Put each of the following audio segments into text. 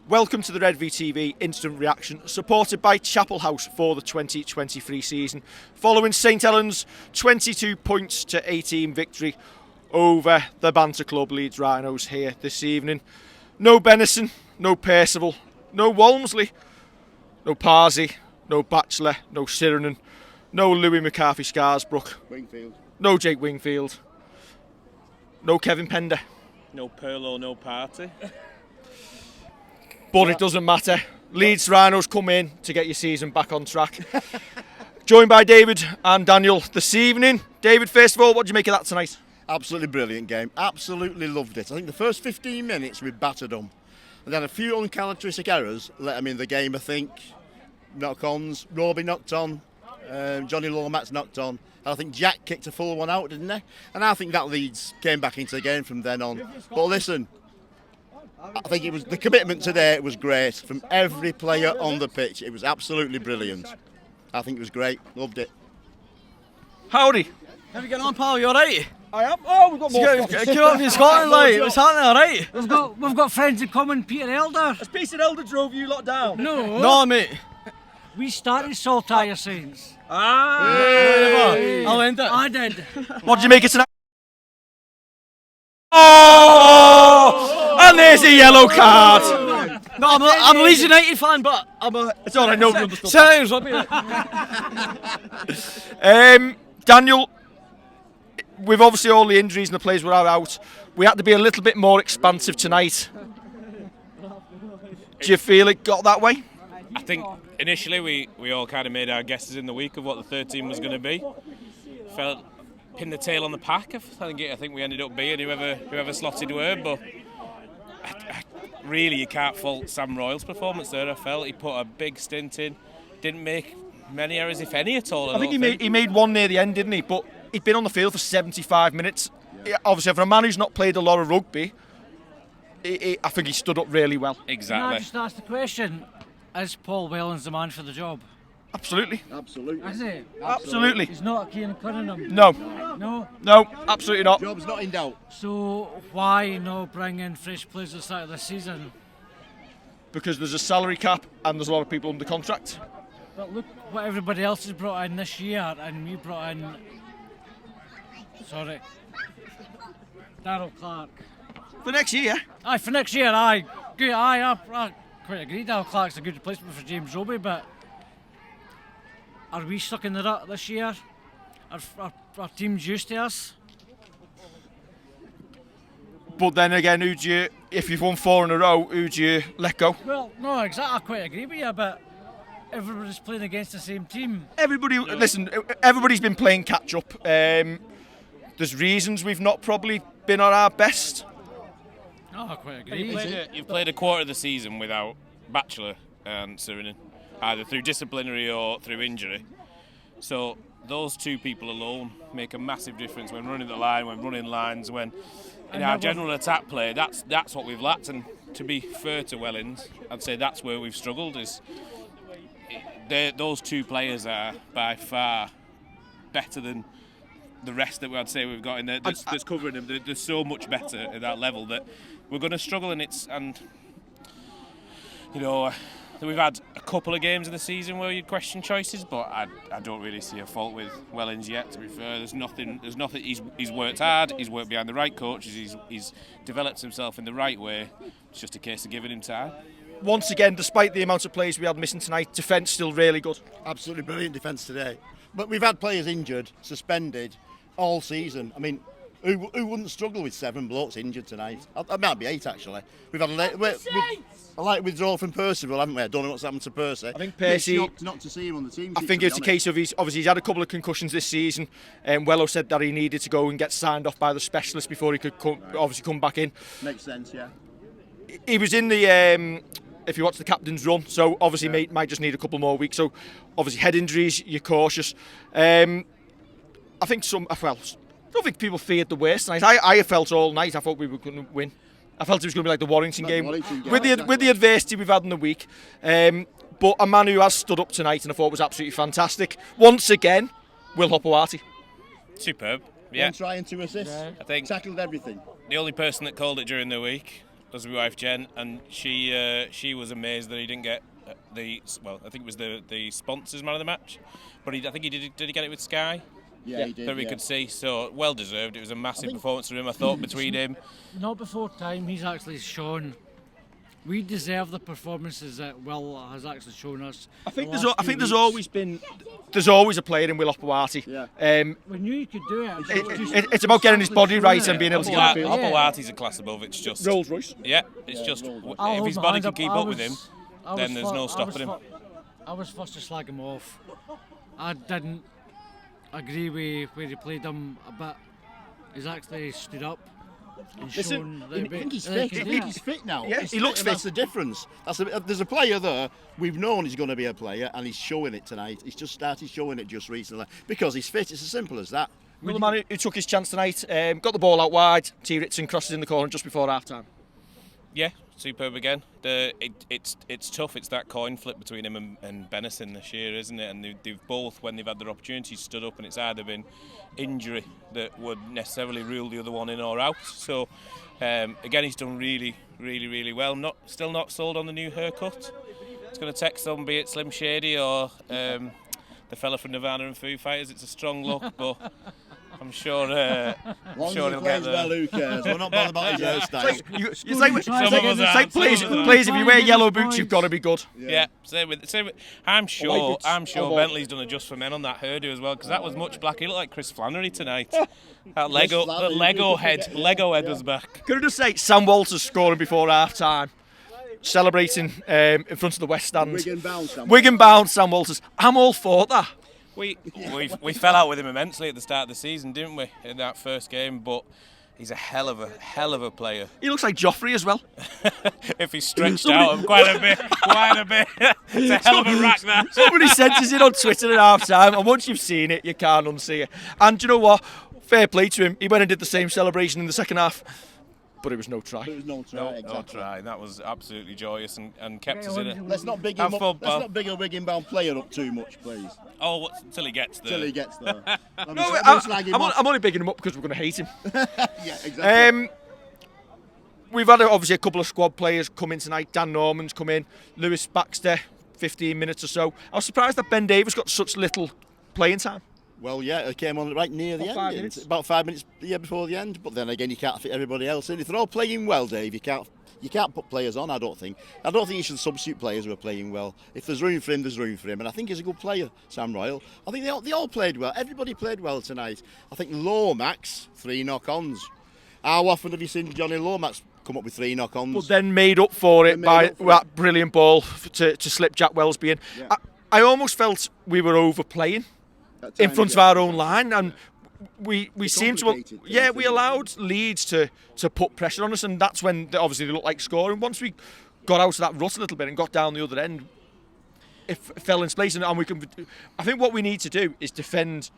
Welcome to the Redvee TV Instant Reaction, supported by Chapel House for the 2023 season. Following St Helens' 22 points to 18 victory over the Banter Club Leeds Rhinos here this evening. No Benison, no Percival, no Walmsley, no Parsi, no Batchelor, no Sirenen, no Louis McCarthy Scarsbrook, Wingfield. No Jake Wingfield, no Kevin Pender. No Perlo, no party. But it doesn't matter. Leeds Rhinos come in to get your season back on track. Joined by David and Daniel this evening. David, first of all, what do you make of that tonight? Absolutely brilliant game. Absolutely loved it. I think the first 15 minutes we battered them. And then a few uncharacteristic errors let them in the game, I think. Knock-ons. Roby knocked on. Johnny Lomax knocked on. And I think Jack kicked a full one out, didn't he? And I think that Leeds came back into the game from then on. But listen, I think it was the commitment today was great from every player on the pitch. It was absolutely brilliant. I think it was great. Loved it. Howdy. How you getting on, pal? You alright? I am. Oh, we've got more. Came up in Scotland, like, what's happening, alright? We've got friends in common, Peter Elder. Has Peter Elder drove you lot down? No, mate. We started Saltire Saints. I'll end it. I did. What did you make it tonight? Oh! And there's a yellow card. No, I'm a Leeds United fan, but I'm a... It's alright, nobody understood. Sounds rugby. Daniel, with obviously all the injuries and the players were out, we had to be a little bit more expansive tonight. Do you feel it got that way? I think initially we all kind of made our guesses in the week of what the third team was going to be. Felt pinned the tail on the pack. I think we ended up being whoever slotted were, but really you can't fault Sam Royal's performance there. I felt he put a big stint in, didn't make many errors, if any, at all. I think he made one near the end, didn't he? But he'd been on the field for 75 minutes. Obviously, for a man who's not played a lot of rugby, I think he stood up really well. Exactly. Can I just ask the question, is Paul Wellens the man for the job? Absolutely. Absolutely. Is he? Absolutely. He's not a Kieran Cunningham? No. No? No, absolutely not. Job's not in doubt. So why not bring in fresh players at the start of the season? Because there's a salary cap and there's a lot of people under contract. But look what everybody else has brought in this year, and we brought in... Sorry. Darryl Clark. For next year? Aye, for next year, aye. Good, I quite agree. Darryl Clark's a good replacement for James Roby, but are we stuck in the rut this year? Our team's used to us. But then again, if you've won 4 in a row, who do you let go? Well, no, exactly. I quite agree with you, but everybody's playing against the same team. Everybody's been playing catch up. There's reasons we've not probably been at our best. Oh, I quite agree. You've played a quarter of the season without Batchelor and Sirenen, either through disciplinary or through injury. So those two people alone make a massive difference when running the line, when running lines, when in our general attack play. That's what we've lacked. And to be fair to Wellens, I'd say that's where we've struggled. Those two players are by far better than the rest that I'd say we've got in there that's covering them. They're so much better at that level that we're going to struggle. And we've had a couple of games in the season where you'd question choices, but I don't really see a fault with Wellens yet. To be fair, there's nothing. He's worked hard. He's worked behind the right coaches. He's developed himself in the right way. It's just a case of giving him time. Once again, despite the amount of players we had missing tonight, defence still really good. Absolutely brilliant defence today. But we've had players injured, suspended all season. I mean, who wouldn't struggle with 7 blokes injured tonight? That might be 8 actually. We've had a light withdrawal from Percival, haven't we? I don't know what's happened to Percy. I think Percy, shocked not to see him on the team. I think it's a case of he's had a couple of concussions this season. Wello said that he needed to go and get signed off by the specialist before he could come back in. Makes sense, yeah. He was in the if you watch the captain's run, so obviously might just need a couple more weeks. So obviously head injuries, you're cautious. I think I don't think people feared the worst tonight. I felt all night I thought we were going to win. I felt it was going to be like the Warrington game with the adversity we've had in the week. But a man who has stood up tonight and I thought was absolutely fantastic. Once again, Will Hopewati. Superb. Yeah. 1 try and 2 assists. I think tackled everything. The only person that called it during the week was my wife Jen, and she was amazed that he didn't get I think it was the sponsors man of the match, but I think he did he get it with Sky? Yeah, he did. That we could see, so well deserved. It was a massive performance from him. I thought between him. Not before time, he's actually shown. We deserve the performances that Will has actually shown us. I think there's always a player in Will Opawati. Yeah. We knew he could do it. It's about getting his body right and being able to get on the field. Opawati's a class above. It's just Rolls Royce. Yeah, it's just if his body can keep up with him, then there's no stopping him. I was first to slag him off. I didn't agree with where he played him a bit. He's actually stood up and shown that I think he's fit. I think he's fit now. Yeah, he looks fit. That's the difference. There's a player there. We've known he's going to be a player, and he's showing it tonight. He's just started showing it just recently because he's fit. It's as simple as that. Well, the man who took his chance tonight, got the ball out wide. T. Ritson crosses in the corner just before half time. Yeah, superb again. It's tough. It's that coin flip between him and Benison this year, isn't it? And they've both, when they've had their opportunities, stood up, and it's either been injury that would necessarily rule the other one in or out. So again, he's done really, really, really well. Still not sold on the new haircut. It's going to take some, be it Slim Shady or the fella from Nirvana and Foo Fighters. It's a strong look, but I'm sure he'll get there. Well, who cares? We're not bothered about his hairstyle. It's like please, if you wear yellow boots, you've got to be good. Yeah, same with. I'm sure Bentley's done a just for men on that hairdo as well, because that was much black. He looked like Chris Flannery tonight. That Lego head was back. Could I just say, Sam Walters scoring before half time, celebrating in front of the West Stand. Wigan bound Sam Walters. I'm all for that. We fell out with him immensely at the start of the season, didn't we, in that first game? But he's a hell of a player. He looks like Joffrey as well. If he's stretched out quite a bit. It's a hell of a rack there. Somebody senses it on Twitter at half time, and once you've seen it, you can't unsee it. And do you know what? Fair play to him. He went and did the same celebration in the second half, but it was no try. No try. That was absolutely joyous and kept us in it. Let's not big a Wigan-bound player up too much, please. Oh, until he gets there. I'm only bigging him up because we're going to hate him. Yeah, exactly. We've had obviously a couple of squad players come in tonight. Dan Norman's come in. Lewis Baxter, 15 minutes or so. I was surprised that Ben Davis got such little playing time. Well, yeah, it came on right near the end. About 5 minutes before the end. But then again, you can't fit everybody else in. If they're all playing well, Dave, you can't put players on. I don't think you should substitute players who are playing well. If there's room for him, there's room for him. And I think he's a good player, Sam Royal. I think they all played well. Everybody played well tonight. I think Lomax, 3 knock-ons. How often have you seen Johnny Lomax come up with 3 knock-ons? But then made up for it by that brilliant ball to slip Jack Wellesby in. Yeah. I almost felt we were overplaying in front of our own line, and we seemed to, we allowed Leeds to put pressure on us, and that's when obviously they looked like scoring. Once we got out of that rut a little bit and got down the other end, it fell in place, and we can. I think what we need to do is defend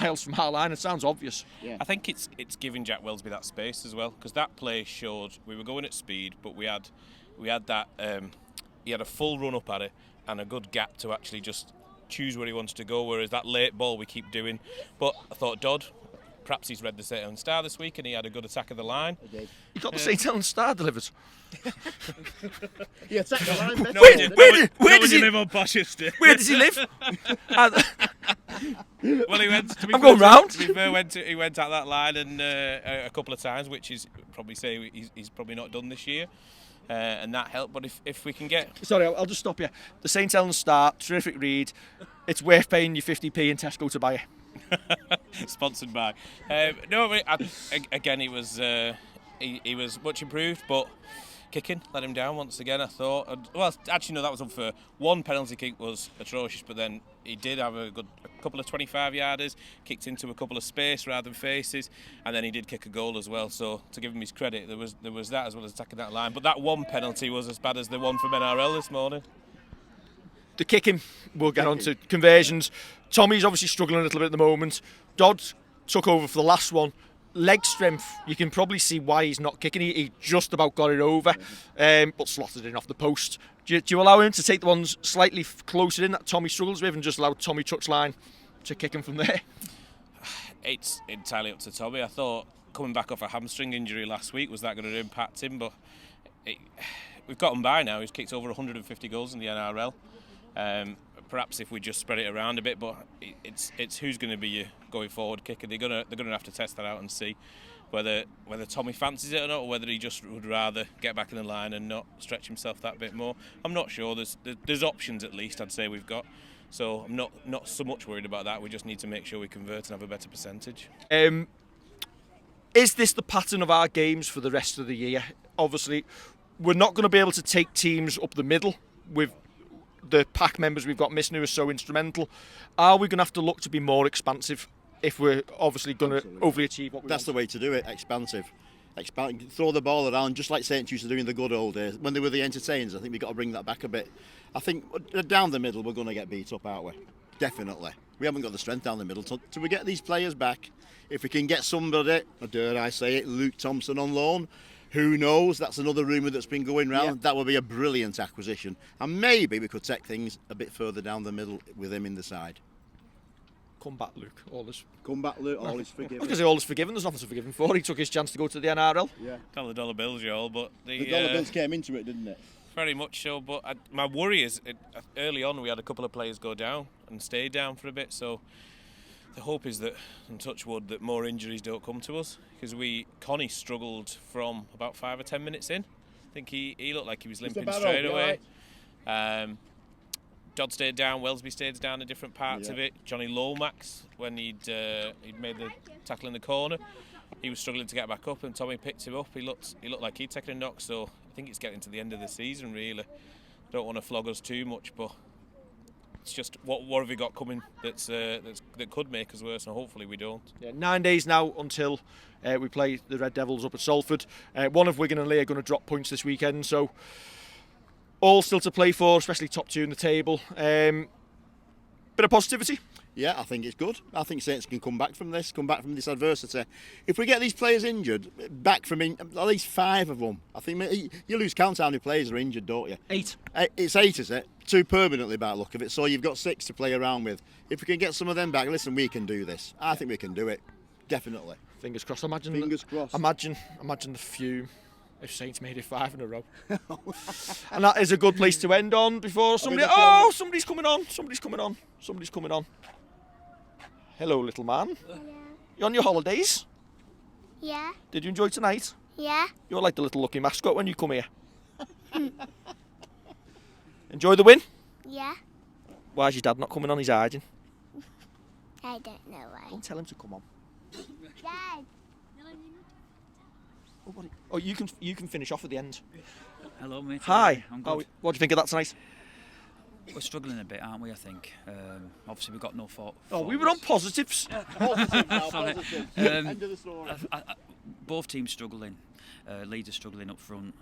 miles from our line. It sounds obvious. Yeah. I think it's giving Jack Wellesby that space as well, because that play showed we were going at speed, but we had that he had a full run up at it and a good gap to actually just choose where he wants to go, whereas that late ball we keep doing. But I thought Dodd, perhaps he's read the St Helens Star this week and he had a good attack of the line. He got the St Helens Star delivered. He attacked the line. Where does he live on Pochester? Where does he live? Well, he went. I'm going round. To be fair, he went out that line and a couple of times, which is probably say he's probably not done this year. And that helped, but if we can get... Sorry, I'll just stop you. The St Helens Star, terrific read. It's worth paying you 50p in Tesco to buy it. Sponsored by. Again, he was much improved, but kicking let him down once again, I thought. Well, actually, no, that was unfair. One penalty kick was atrocious, but then he did have a couple of 25-yarders, kicked into a couple of space rather than faces, and then he did kick a goal as well. So to give him his credit, there was that as well as attacking that line. But that one penalty was as bad as the one from NRL this morning. The kicking, we'll get on to conversions. Tommy's obviously struggling a little bit at the moment. Dodd took over for the last one. Leg strength, you can probably see why he's not kicking. He just about got it over, but slotted in off the post. Do you allow him to take the ones slightly closer in that Tommy struggles with and just allow Tommy touchline to kick him from there? It's entirely up to Tommy. I thought coming back off a hamstring injury last week. Was that going to impact him? But we've got him by now. He's kicked over 150 goals in the NRL. Perhaps if we just spread it around a bit, but it's who's going to be your going forward kicker. They're going to have to test that out and see whether Tommy fancies it or not, or whether he just would rather get back in the line and not stretch himself that bit more. I'm not sure. There's options at least. I'd say we've got. So I'm not so much worried about that. We just need to make sure we convert and have a better percentage. Is this the pattern of our games for the rest of the year? Obviously, we're not going to be able to take teams up the middle with the pack members we've got missing who are so instrumental. Are we going to have to look to be more expansive if we're obviously going to overly achieve what we want? That's the way to do it, expansive. Throw the ball around, just like Saints used to do in the good old days, when they were the entertainers. I think we've got to bring that back a bit. I think down the middle we're going to get beat up, aren't we? Definitely. We haven't got the strength down the middle. Till we get these players back, if we can get somebody, dare I say it, Luke Thompson on loan, who knows? That's another rumour that's been going round. Yeah. That would be a brilliant acquisition. And maybe we could take things a bit further down the middle with him in the side. Come back, Luke. Come back, Luke. All is forgiven. Because all is forgiven. There's nothing to forgive him for. He took his chance to go to the NRL. Yeah. $1 bills, y'all, but the dollar bills came into it, didn't it? Very much so. But my worry is, early on we had a couple of players go down and stay down for a bit. So the hope is that, and touch wood, that more injuries don't come to us. Because Connie struggled from about 5 or 10 minutes in. I think he looked like he was limping straight away. Right. Dodd stayed down, Wellesby stayed down in different parts of it. Johnny Lomax, when he'd made the tackle in the corner, he was struggling to get back up, and Tommy picked him up. He looked like he'd taken a knock, so I think it's getting to the end of the season, really. Don't want to flog us too much, but it's just what have we got coming that could make us worse, and hopefully we don't. Yeah, 9 days now until we play the Red Devils up at Salford. One of Wigan and Leigh are going to drop points this weekend, so all still to play for, especially top two in the table. Bit of positivity. Yeah, I think it's good. I think Saints can come back from this adversity. If we get these players injured, back from at least 5 of them. I think you lose count how many players are injured, don't you? 8. It's 8, is it? 2 permanently by the look of it. So you've got 6 to play around with. If we can get some of them back, listen, we can do this. I think we can do it. Definitely. Fingers crossed. Fingers crossed. Imagine the fume if Saints made it 5 in a row. And that is a good place to end on before somebody's coming on. Hello, little man. Hello. You on your holidays? Yeah. Did you enjoy tonight? Yeah. You're like the little lucky mascot when you come here. Enjoy the win? Yeah. Why's your dad not coming on? He's hiding. I don't know why. Don't tell him to come on. Dad. Oh, you can finish off at the end. Hello, mate. Hi. I'm good. What do you think of that tonight? We're struggling a bit, aren't we? I think. Obviously, we've got no fault. Oh, we were on positives. Positive. End of the story. Both teams struggling. Leeds are struggling up front,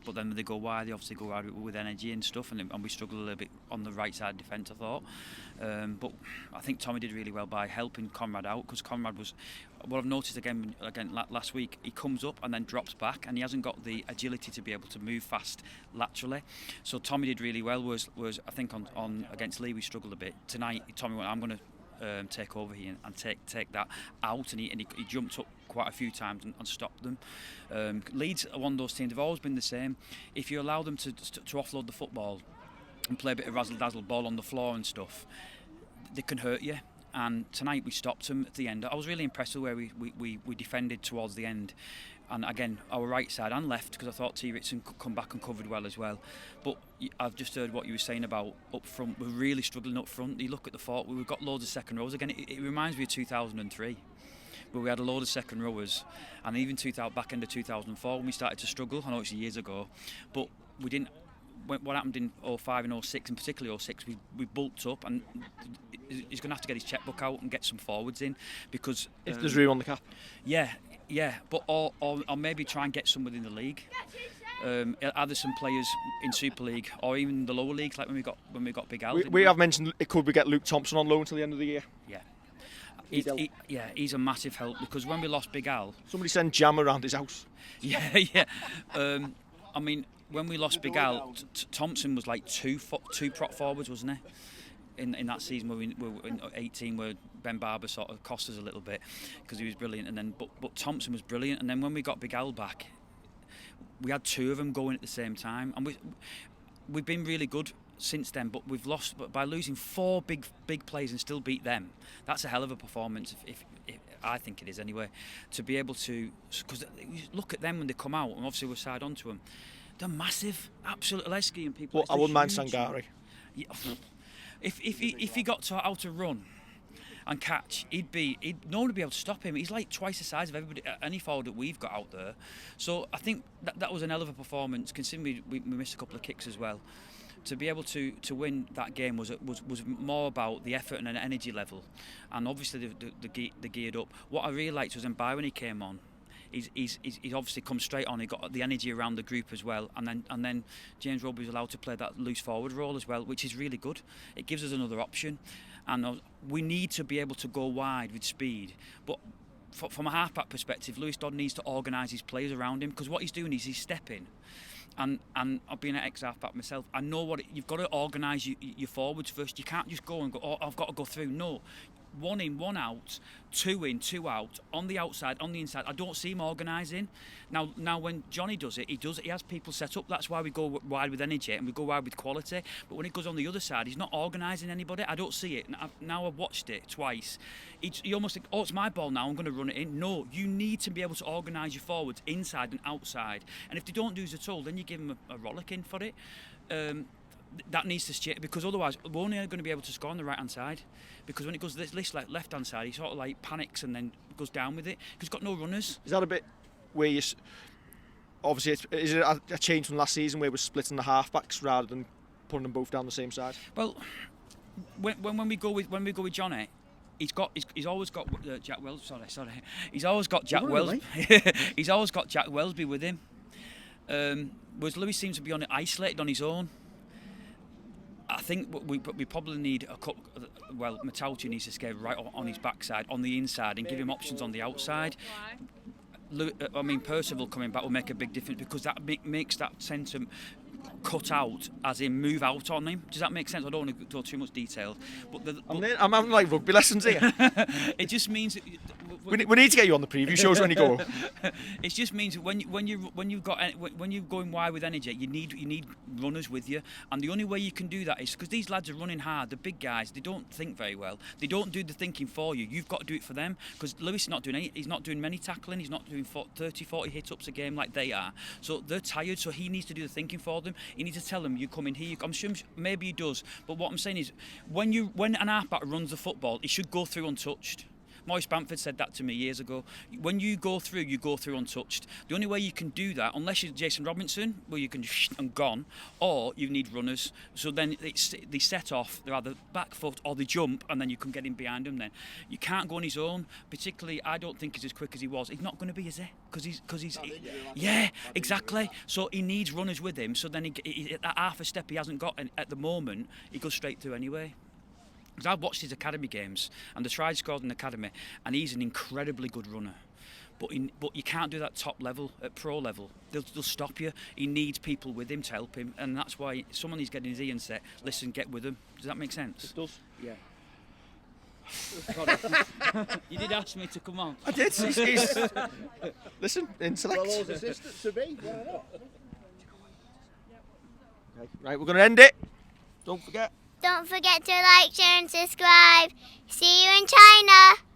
but then they go wide. They obviously go wide with energy and stuff, and we struggle a little bit on the right side defence, I thought. But I think Tommy did really well by helping Conrad out, because Conrad was. What I've noticed again last week, he comes up and then drops back, and he hasn't got the agility to be able to move fast laterally. So Tommy did really well. Was I think on against Leigh we struggled a bit tonight. Tommy went, I'm going to take over here and take that out, and he jumped up quite a few times and stopped them. Leeds are one of those teams. They've always been the same. If you allow them to offload the football and play a bit of razzle-dazzle ball on the floor and stuff, they can hurt you. And tonight we stopped them at the end. I was really impressed with where we defended towards the end. And again, our right side and left, because I thought T. Ritson could come back and covered well as well. But I've just heard what you were saying about up front. We're really struggling up front. You look at the fort, we've got loads of second rows. Again, it reminds me of 2003, where we had a load of second rowers. And even back end of 2004 when we started to struggle. I know it's years ago, but we didn't. What happened in 05 and 06, and particularly 06, we bulked up, and he's going to have to get his checkbook out and get some forwards in, because if there's room on the cap. Yeah, but or maybe try and get some within the league. Either some players in Super League or even the lower leagues, like when we got Big Al. We have mentioned, could we get Luke Thompson on loan until the end of the year? Yeah. He's a massive help, because when we lost Big Al, somebody sent jam around his house. Yeah. I mean, when we lost Big Al, Thompson was like two prop forwards, wasn't he? in that season where we were in 18, where Ben Barber sort of cost us a little bit because he was brilliant, and then but Thompson was brilliant, and then when we got Big Al back, we had 2 of them going at the same time, and we've been really good since then, but we've lost by losing 4 big players and still beat them. That's a hell of a performance, if I think it is anyway. To be able to, because look at them when they come out, and obviously we're side on to them. They're massive, absolute Lesky and people. Well, I wouldn't mind Sangari. Yeah, if he got to how to run and catch, no one would be able to stop him. He's like twice the size of everybody, any forward that we've got out there. So I think that was an hell of a performance, considering we missed a couple of kicks as well. To be able to win that game was more about the effort and an energy level, and obviously the geared up. What I really liked was when he came on, he's obviously come straight on. He got the energy around the group as well, and then James Roby was allowed to play that loose forward role as well, which is really good. It gives us another option, and we need to be able to go wide with speed, but. From a half-back perspective, Lewis Dodd needs to organise his players around him, because what he's doing is he's stepping. And I've been an ex-half-back myself. I know you've got to organise your forwards first. You can't just go and go, oh, I've got to go through. No. 1 in, 1 out, 2 in, 2 out, on the outside, on the inside. I don't see him organising. Now when Johnny does it, he has people set up. That's why we go wide with energy and we go wide with quality. But when it goes on the other side, he's not organising anybody. I don't see it. Now I've watched it twice. He almost think, oh, it's my ball now, I'm going to run it in. No, you need to be able to organise your forwards inside and outside. And if they don't do it at all, then you give them a rollicking for it. That needs to change, because otherwise we're only going to be able to score on the right hand side, because when it goes to this left hand side, he sort of like panics and then goes down with it because he's got no runners. Is that a bit where you obviously is it a change from last season where we're splitting the half-backs rather than putting them both down the same side? Well, when we go with Johnny, he's always got Jack Wells. Sorry. He's always got Jack Wells. He's always got Jack Wellsby with him. Whereas Lewis seems to be isolated on his own. I think we probably need a couple. Well, Matauti needs to skate right on his backside, on the inside, and give him options on the outside. I mean, Percival coming back will make a big difference, because that makes that centre cut out, as in move out on him. Does that make sense? I don't want to go too much detail, but I'm having like rugby lessons here. It just means we need to get you on the preview shows when you go. It just means that when you're going wide with energy, you need runners with you, and the only way you can do that is because these lads are running hard. The big guys, they don't think very well. They don't do the thinking for you. You've got to do it for them, because Lewis is not doing any. He's not doing many tackling. He's not doing 30, 40 hit-ups a game like they are. So they're tired. So he needs to do the thinking for them. He needs to tell them, you come in here. I'm sure maybe he does, but what I'm saying is, when an halfback runs the football, he should go through untouched. Maurice Bamford said that to me years ago. When you go through untouched. The only way you can do that, unless you're Jason Robinson, where you can and gone, or you need runners. So then they set off, they're either back foot or they jump, and then you can get in behind them then. You can't go on his own, particularly I don't think he's as quick as he was. He's not going to be, is he? Because he's yeah, exactly. So he needs runners with him, so then that half a step he hasn't got at the moment, he goes straight through anyway. Because I've watched his academy games and the tries scored in the academy, and he's an incredibly good runner. But you can't do that top level, at pro level. They'll stop you. He needs people with him to help him, and that's why someone needs getting his ear and say, listen, get with him. Does that make sense? It does. Yeah. You did ask me to come on. I did. Listen, in select. Well, those assistants to be. Why not? Okay. Right, we're going to end it. Don't forget. Don't forget to like, share and subscribe. See you in China.